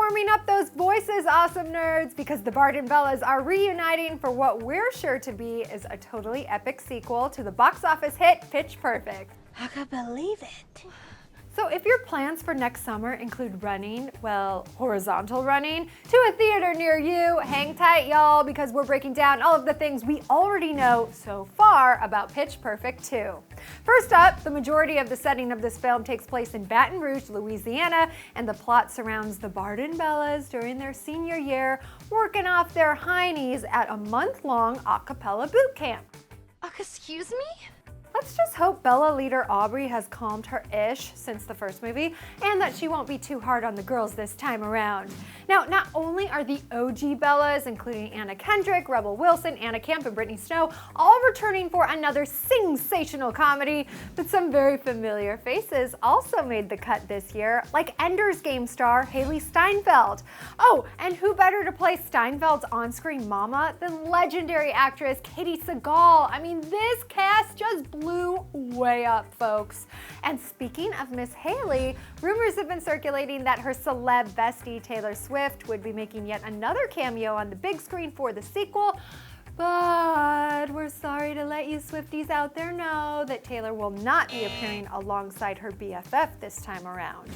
warming up those voices, awesome nerds, because the Barden Bellas are reuniting for what we're sure to be is a totally epic sequel to the box office hit Pitch Perfect. I can't believe it. So if your plans for next summer include running, well, horizontal running, to a theater near you, hang tight, y'all, because we're breaking down all of the things we already know so far about Pitch Perfect 2. First up, the majority of the setting of this film takes place in Baton Rouge, Louisiana, and the plot surrounds the Barden Bellas during their senior year, working off their heinies at a month-long a cappella boot camp. Excuse me? Let's just hope Bella leader Aubrey has calmed her ish since the first movie, and that she won't be too hard on the girls this time around. Now, not only are the OG Bellas, including Anna Kendrick, Rebel Wilson, Anna Camp, and Brittany Snow, all returning for another sensational comedy, but some very familiar faces also made the cut this year, like Ender's Game star Haley Steinfeld. Oh, and who better to play Steinfeld's on-screen mama than legendary actress Katie Sagal? I mean, this cast just blew way up, folks. And speaking of Miss Haley, rumors have been circulating that her celeb bestie Taylor Swift would be making yet another cameo on the big screen for the sequel. But we're sorry to let you Swifties out there know that Taylor will not be appearing alongside her BFF this time around.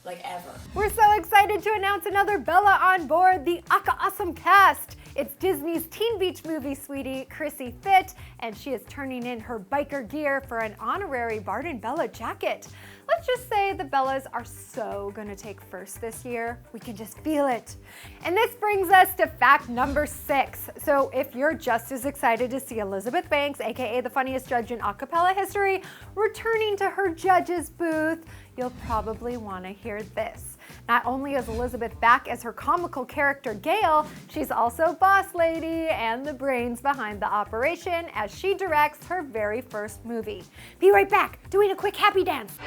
Like ever. We're so excited to announce another Bella on board the Aka Awesome cast. It's Disney's Teen Beach Movie sweetie, Chrissy Fit, and she is turning in her biker gear for an honorary Barden Bella jacket. Let's just say the Bellas are so gonna take first this year. We can just feel it. And this brings us to fact number 6. So if you're just as excited to see Elizabeth Banks, aka the funniest judge in a cappella history, returning to her judge's booth, you'll probably wanna hear this. Not only is Elizabeth back as her comical character Gail, she's also boss lady and the brains behind the operation as she directs her very first movie. Be right back, doing a quick happy dance.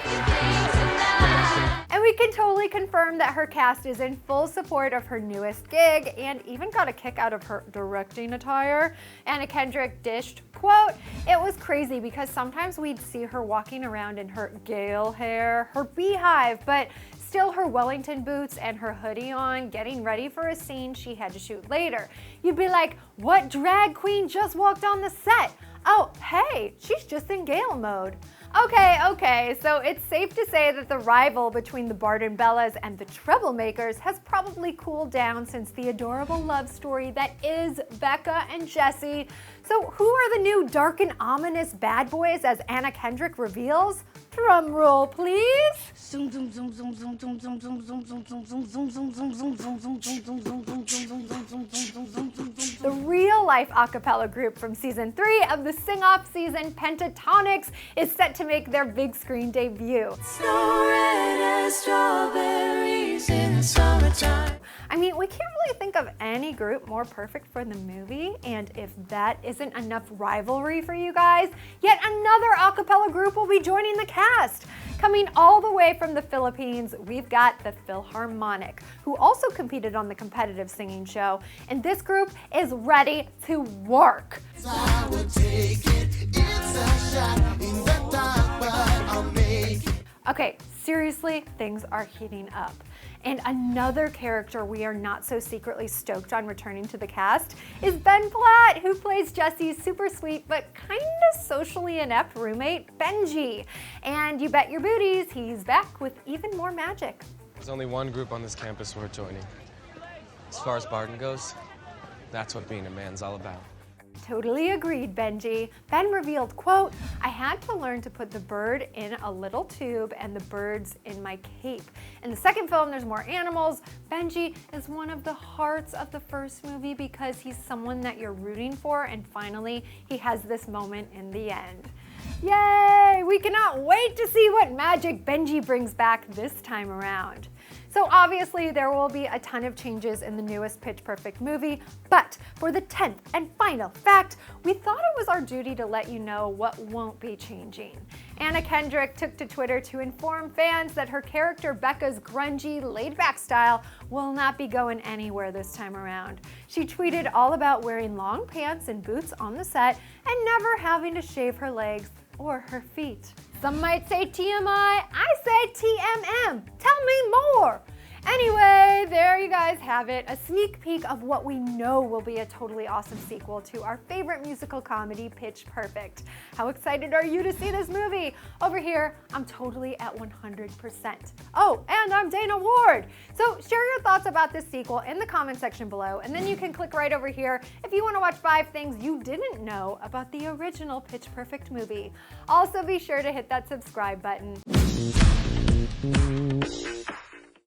And we can totally confirm that her cast is in full support of her newest gig and even got a kick out of her directing attire. Anna Kendrick dished, quote, "It was crazy because sometimes we'd see her walking around in her Gail hair, her beehive, but still her Wellington boots and her hoodie on, getting ready for a scene she had to shoot later. You'd be like, what drag queen just walked on the set? Oh, hey, she's just in Gail mode." Okay, so it's safe to say that the rival between the Barden Bellas and the Troublemakers has probably cooled down since the adorable love story that is Becca and Jesse. So who are the new dark and ominous bad boys as Anna Kendrick reveals? Drum roll, please. The real-life a cappella group from season 3 of the sing-off season, Pentatonics, is set to make their big screen debut. Snow red as strawberries in the summertime. I mean, we can't really think of any group more perfect for the movie, and if that isn't enough rivalry for you guys, yet another a cappella group will be joining the cast. Coming all the way from the Philippines, we've got the Philharmonic, who also competed on the competitive singing show, and this group is ready to work. I would take it. It's a shot in the dark, but I'll make it. Okay, seriously, things are heating up. And another character we are not so secretly stoked on returning to the cast is Ben Platt, who plays Jesse's super sweet but kind of socially inept roommate, Benji. And you bet your booties, he's back with even more magic. There's only one group on this campus we're joining. As far as Barden goes, that's what being a man's all about. Totally agreed, Benji. Ben revealed, quote, "I had to learn to put the bird in a little tube and the birds in my cape. In the second film, there's more animals. Benji is one of the hearts of the first movie because he's someone that you're rooting for, and finally, he has this moment in the end." Yay! We cannot wait to see what magic Benji brings back this time around. So obviously there will be a ton of changes in the newest Pitch Perfect movie, but for the 10th and final fact, we thought it was our duty to let you know what won't be changing. Anna Kendrick took to Twitter to inform fans that her character Becca's grungy, laid-back style will not be going anywhere this time around. She tweeted all about wearing long pants and boots on the set and never having to shave her legs or her feet. Some might say TMI, I say TMM. Tell me more. Anyway, there there you guys have it, a sneak peek of what we know will be a totally awesome sequel to our favorite musical comedy, Pitch Perfect. How excited are you to see this movie? Over here, I'm totally at 100%. Oh, and I'm Dana Ward. So share your thoughts about this sequel in the comment section below, and then you can click right over here if you want to watch 5 things you didn't know about the original Pitch Perfect movie. Also be sure to hit that subscribe button.